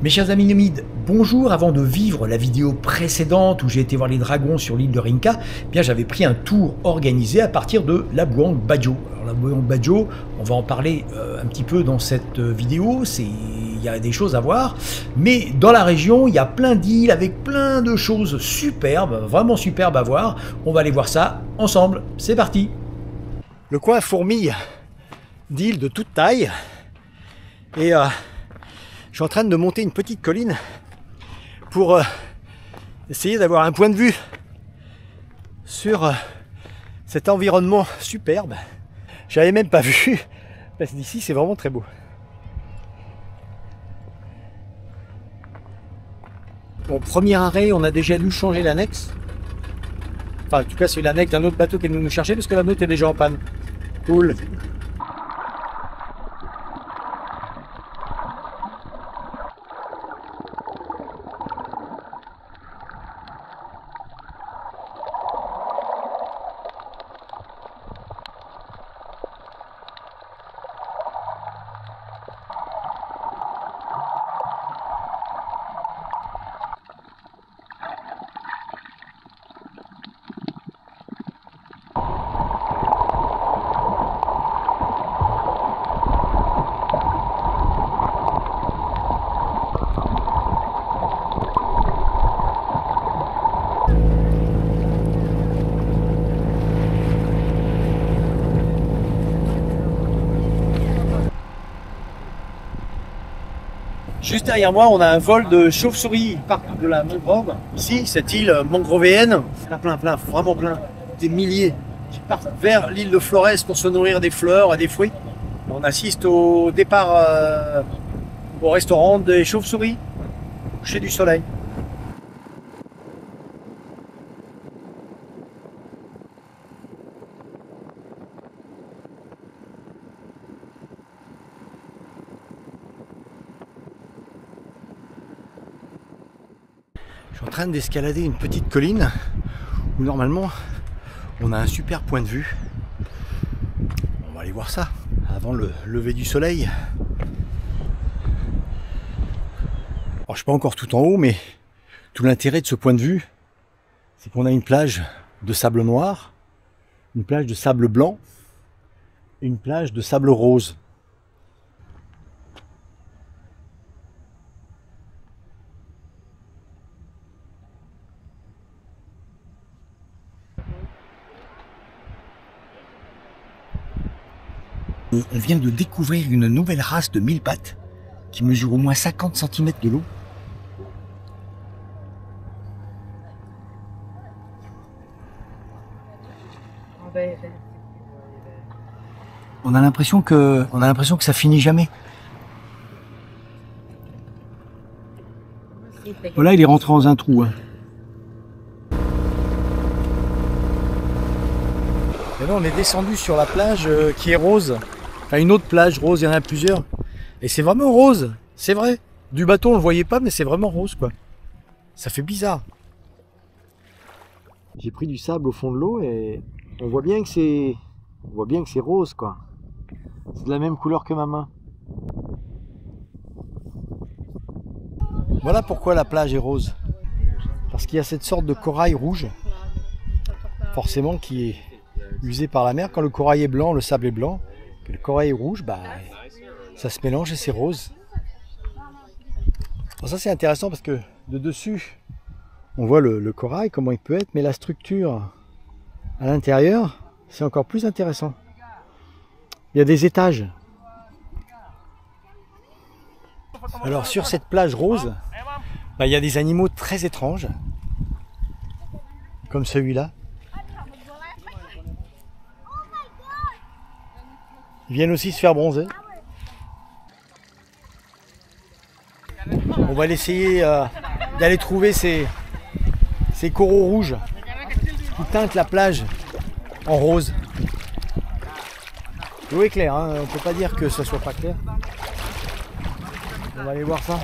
Mes chers amis numides, bonjour. Avant de vivre la vidéo précédente où j'ai été voir les dragons sur l'île de Rinca, eh bien j'avais pris un tour organisé à partir de la Bouang Bajo. Alors la Bouang Bajo, on va en parler un petit peu dans cette vidéo, il y a des choses à voir, mais dans la région il y a plein d'îles avec plein de choses superbes, vraiment superbes à voir. On va aller voir ça ensemble, c'est parti. Le coin fourmille d'îles de toute taille et je suis en train de monter une petite colline pour essayer d'avoir un point de vue sur cet environnement superbe. J'avais même pas vu, parce qu'ici c'est vraiment très beau. Bon, premier arrêt, on a déjà dû changer l'annexe. Enfin, en tout cas, c'est l'annexe d'un autre bateau qui est venu nous chercher parce que la nôtre est déjà en panne. Cool. Juste derrière moi, on a un vol de chauves-souris partout de la mangrove. Ici, cette île mangrovéenne, plein, vraiment plein, des milliers qui partent vers l'île de Flores pour se nourrir des fleurs et des fruits. On assiste au départ au restaurant des chauves-souris, coucher du soleil. Je suis en train d'escalader une petite colline où normalement on a un super point de vue. On va aller voir ça avant le lever du soleil. Alors, je suis pas encore tout en haut, mais tout l'intérêt de ce point de vue, c'est qu'on a une plage de sable noir, une plage de sable blanc et une plage de sable rose. On vient de découvrir une nouvelle race de mille pattes qui mesure au moins 50 cm de long. On a l'impression que ça finit jamais. Voilà, il est rentré dans un trou. Hein. Et là, on est descendu sur la plage qui est rose. Enfin, une autre plage rose, il y en a plusieurs. Et c'est vraiment rose, c'est vrai. Du bateau, on le voyait pas, mais c'est vraiment rose, quoi. Ça fait bizarre. J'ai pris du sable au fond de l'eau et on voit bien que c'est rose, quoi. C'est de la même couleur que ma main. Voilà pourquoi la plage est rose. Parce qu'il y a cette sorte de corail rouge, forcément qui est usé par la mer. Quand le corail est blanc, le sable est blanc. Le corail est rouge, bah, ça se mélange et c'est rose. Alors ça c'est intéressant parce que de dessus, on voit le corail, comment il peut être, mais la structure à l'intérieur, c'est encore plus intéressant. Il y a des étages. Alors sur cette plage rose, bah, il y a des animaux très étranges, comme celui-là. Ils viennent aussi se faire bronzer. On va essayer d'aller trouver ces coraux rouges qui teintent la plage en rose. L'eau est claire, hein, on ne peut pas dire que ce soit pas clair. On va aller voir ça.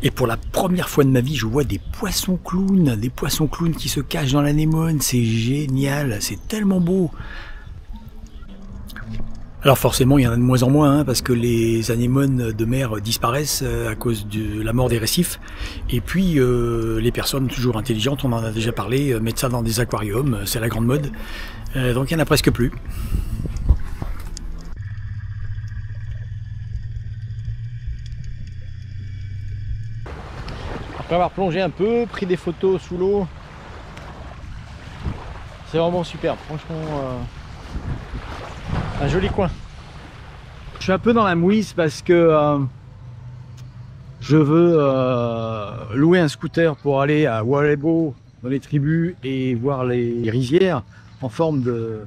Et pour la première fois de ma vie, je vois des poissons clowns qui se cachent dans l'anémone. C'est génial, c'est tellement beau. Alors forcément, il y en a de moins en moins, hein, parce que les anémones de mer disparaissent à cause de la mort des récifs. Et puis, les personnes toujours intelligentes, on en a déjà parlé, mettent ça dans des aquariums, c'est la grande mode. Donc il n'y en a presque plus. Après avoir plongé un peu, pris des photos sous l'eau, c'est vraiment super, franchement, un joli coin. Je suis un peu dans la mouise parce que je veux louer un scooter pour aller à Warrego dans les tribus et voir les rizières en forme de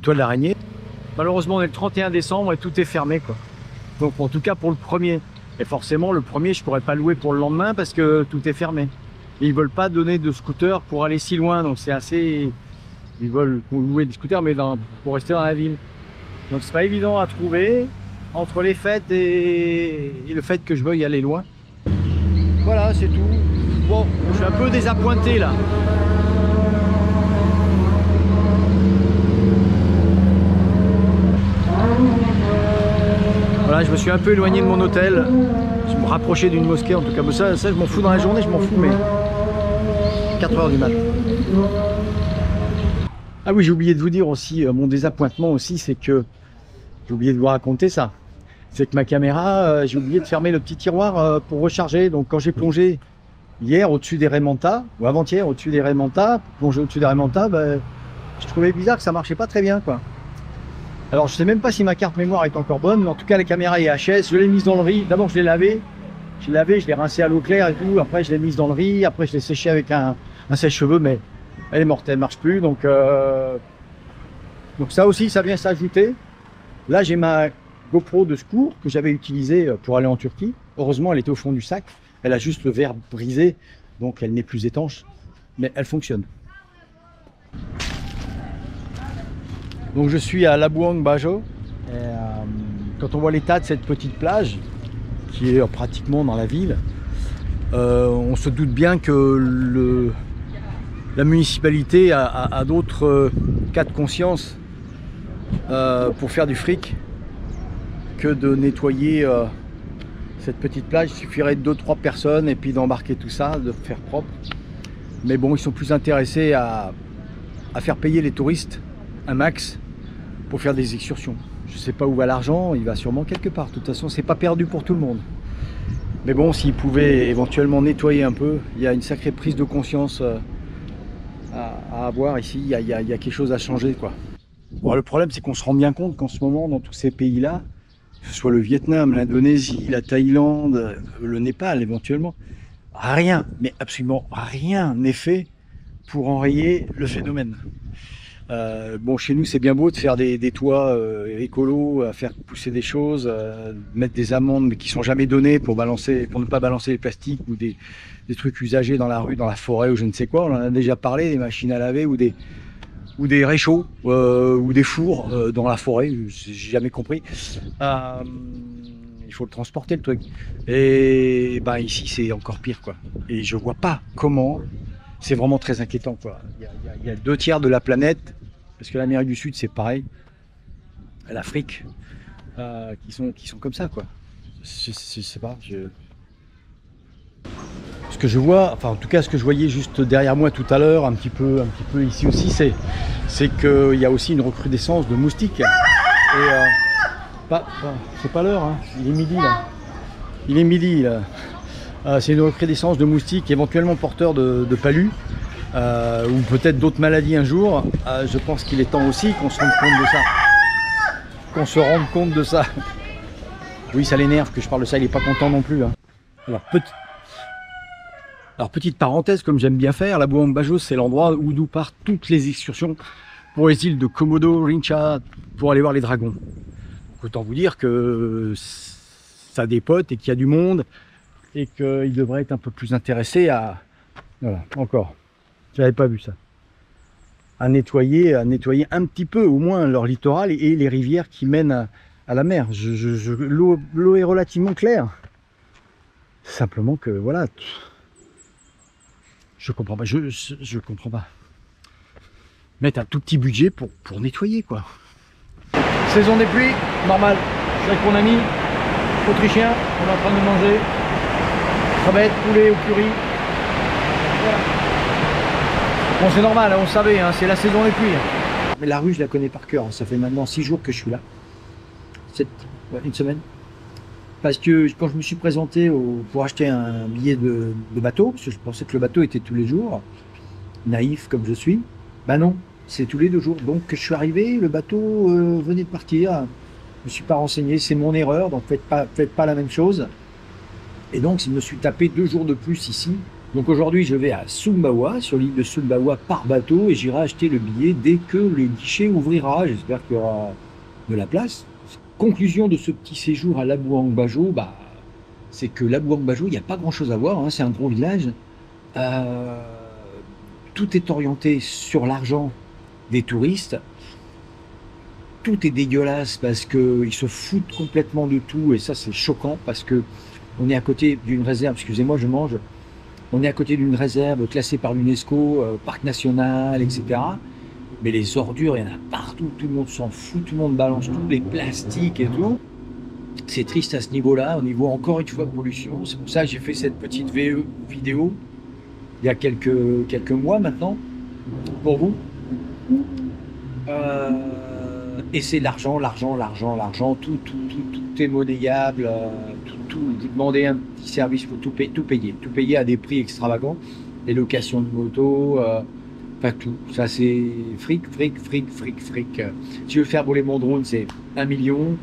toile d'araignée. Malheureusement on est le 31 décembre et tout est fermé, quoi. Donc en tout cas pour le premier. Et forcément le premier je pourrais pas louer pour le lendemain parce que tout est fermé. Et ils veulent pas donner de scooter pour aller si loin, donc c'est assez... Ils veulent louer des scooters mais pour rester dans la ville. Donc c'est pas évident à trouver entre les fêtes et le fait que je veuille aller loin. Voilà, c'est tout. Bon, je suis un peu désappointé là. Voilà, je me suis un peu éloigné de mon hôtel. Je me rapprochais d'une mosquée en tout cas. Mais ça je m'en fous dans la journée, je m'en fous, mais 4 h du mat. Ah oui, j'ai oublié de vous dire aussi, mon désappointement aussi, c'est que j'ai oublié de vous raconter ça. C'est que ma caméra, j'ai oublié de fermer le petit tiroir pour recharger. Donc quand j'ai plongé hier au-dessus des Raimentas, ou avant-hier au-dessus des Raimentas, plongé au-dessus des Raimentas, je trouvais bizarre que ça marchait pas très bien, quoi. Alors je sais même pas si ma carte mémoire est encore bonne, mais en tout cas la caméra est HS, je l'ai mise dans le riz. D'abord je l'ai lavée, je l'ai rincée à l'eau claire et tout. Après je l'ai mise dans le riz, après je l'ai séchée avec un sèche-cheveux, mais elle est morte, elle marche plus. Donc ça aussi, ça vient s'ajouter. Là j'ai ma GoPro de secours que j'avais utilisée pour aller en Turquie. Heureusement elle était au fond du sac, elle a juste le verre brisé, donc elle n'est plus étanche, mais elle fonctionne. Donc je suis à Labuan Bajo. Quand on voit l'état de cette petite plage, qui est pratiquement dans la ville, on se doute bien que la municipalité a d'autres cas de conscience pour faire du fric que de nettoyer cette petite plage. Il suffirait de 2-3 personnes et puis d'embarquer tout ça, de faire propre. Mais bon, ils sont plus intéressés à faire payer les touristes un max pour faire des excursions. Je ne sais pas où va l'argent, il va sûrement quelque part. De toute façon, c'est pas perdu pour tout le monde. Mais bon, s'ils pouvaient éventuellement nettoyer un peu, il y a une sacrée prise de conscience à avoir ici. Il y a quelque chose à changer, quoi. Bon, le problème, c'est qu'on se rend bien compte qu'en ce moment, dans tous ces pays-là, que ce soit le Vietnam, l'Indonésie, la Thaïlande, le Népal éventuellement, rien, mais absolument rien n'est fait pour enrayer le phénomène. Bon, chez nous c'est bien beau de faire des toits écolos, à faire pousser des choses, mettre des amendes qui sont jamais données pour ne pas balancer les plastiques ou des trucs usagés dans la rue, dans la forêt ou je ne sais quoi. On en a déjà parlé, des machines à laver ou des réchauds ou des fours dans la forêt, j'ai jamais compris. Il faut le transporter le truc. Et ici c'est encore pire, quoi. Et je vois pas comment. C'est vraiment très inquiétant, quoi. Il y a 2/3 de la planète, parce que l'Amérique du Sud c'est pareil, l'Afrique, qui sont comme ça, quoi. Je sais pas. Ce que je vois, enfin en tout cas ce que je voyais juste derrière moi tout à l'heure, un petit peu ici aussi, c'est qu'il y a aussi une recrudescence de moustiques. Et c'est pas l'heure, hein. Il est midi là. Il est midi là. C'est une recrudescence de moustiques éventuellement porteurs de palud ou peut-être d'autres maladies un jour. Je pense qu'il est temps aussi qu'on se rende compte de ça. Oui, ça l'énerve que je parle de ça, il n'est pas content non plus, hein. Alors petite parenthèse, comme j'aime bien faire, Labuan Bajo c'est l'endroit d'où partent toutes les excursions pour les îles de Komodo, Rinca, pour aller voir les dragons. Donc, autant vous dire que ça dépote et qu'il y a du monde, et qu'ils devraient être un peu plus intéressés à... Voilà, encore, j'avais pas vu ça. À nettoyer un petit peu au moins leur littoral et les rivières qui mènent à la mer. L'eau est relativement claire. Simplement que voilà, je comprends pas, je comprends pas. Mettre un tout petit budget pour nettoyer quoi. Saison des pluies, normal. Je suis avec mon ami autrichien, on est en train de manger crevettes, poulet au curry. Voilà. Bon c'est normal, on savait, hein, c'est la saison des pluies. Mais la rue je la connais par cœur, ça fait maintenant 6 jours que je suis là. Une semaine. Parce que quand je me suis présenté pour acheter un billet de bateau, parce que je pensais que le bateau était tous les jours, naïf comme je suis, ben non, c'est tous les 2 jours. Donc je suis arrivé, le bateau venait de partir, je me suis pas renseigné, c'est mon erreur, donc faites pas la même chose. Et donc je me suis tapé 2 jours de plus ici. Donc aujourd'hui je vais à Sumbawa, sur l'île de Sumbawa par bateau, et j'irai acheter le billet dès que le guichet ouvrira. J'espère qu'il y aura de la place. Conclusion de ce petit séjour à Labuan Bajo, c'est que Labuan Bajo, il n'y a pas grand chose à voir, hein, c'est un gros village. Tout est orienté sur l'argent des touristes. Tout est dégueulasse parce qu'ils se foutent complètement de tout, et ça c'est choquant parce que on est à côté d'une réserve, excusez-moi je mange, on est à côté d'une réserve classée par l'UNESCO, parc national, etc. Mais les ordures, il y en a partout, tout le monde s'en fout, tout le monde balance tous les plastiques et tout. C'est triste à ce niveau-là, au niveau encore une fois pollution. C'est pour ça que j'ai fait cette petite vidéo il y a quelques mois maintenant, pour vous. Et c'est l'argent, tout est monnayable, vous demandez un petit service, il faut tout payer à des prix extravagants, les locations de moto, enfin tout, ça c'est fric. Si je veux faire voler mon drone, c'est 1 million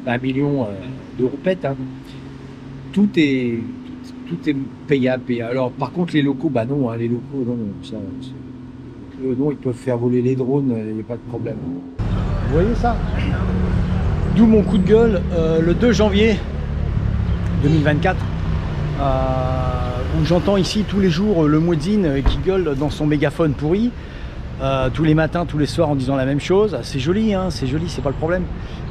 de roupettes, hein. Tout est payable. Alors par contre les locaux, non, hein, les locaux, non, ils peuvent faire voler les drones, il n'y a pas de problème. Vous voyez ça? D'où mon coup de gueule le 2 janvier 2024. Où j'entends ici tous les jours le muezzin qui gueule dans son mégaphone pourri, tous les matins, tous les soirs en disant la même chose. C'est joli, hein, c'est joli, c'est pas le problème.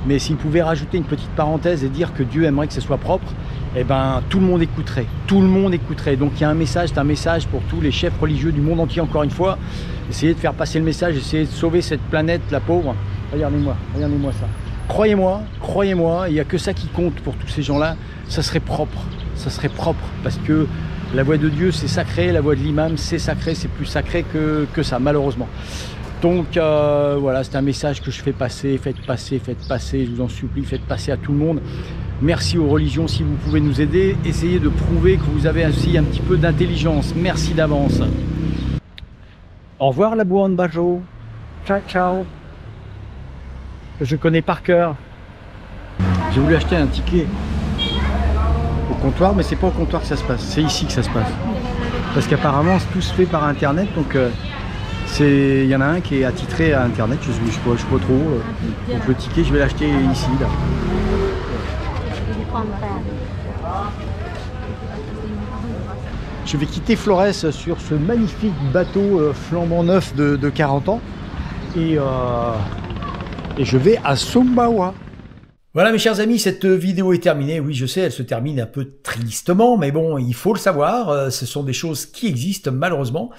Mais s'il pouvait rajouter une petite parenthèse et dire que Dieu aimerait que ce soit propre, eh ben tout le monde écouterait. Tout le monde écouterait. Donc il y a un message, c'est un message pour tous les chefs religieux du monde entier, encore une fois. Essayez de faire passer le message, essayez de sauver cette planète, la pauvre. Regardez-moi ça. Croyez-moi, il n'y a que ça qui compte pour tous ces gens-là. Ça serait propre, parce que la voix de Dieu c'est sacré, la voix de l'imam c'est sacré, c'est plus sacré que ça malheureusement. Donc voilà, c'est un message que je fais passer, faites passer, je vous en supplie, faites passer à tout le monde. Merci aux religions si vous pouvez nous aider, essayez de prouver que vous avez aussi un petit peu d'intelligence, merci d'avance. Au revoir Labuan Bajo, ciao. Je connais par cœur. J'ai voulu acheter un ticket au comptoir, mais c'est pas au comptoir que ça se passe, c'est ici que ça se passe. Parce qu'apparemment tout se fait par internet, donc il y en a un qui est attitré à internet, je sais pas trop. Donc le ticket je vais l'acheter ici là. Je vais quitter Flores sur ce magnifique bateau flambant neuf de 40 ans et je vais à Sumbawa. Voilà mes chers amis, cette vidéo est terminée. Oui, je sais, elle se termine un peu tristement, mais bon, il faut le savoir. Ce sont des choses qui existent malheureusement.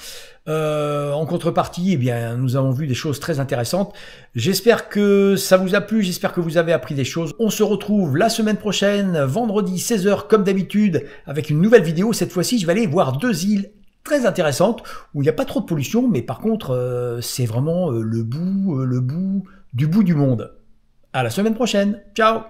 En contrepartie, eh bien, nous avons vu des choses très intéressantes. J'espère que ça vous a plu, j'espère que vous avez appris des choses. On se retrouve la semaine prochaine, vendredi 16 h comme d'habitude, avec une nouvelle vidéo. Cette fois-ci, je vais aller voir 2 îles très intéressantes où il n'y a pas trop de pollution, mais par contre, c'est vraiment le bout du monde. À la semaine prochaine. Ciao!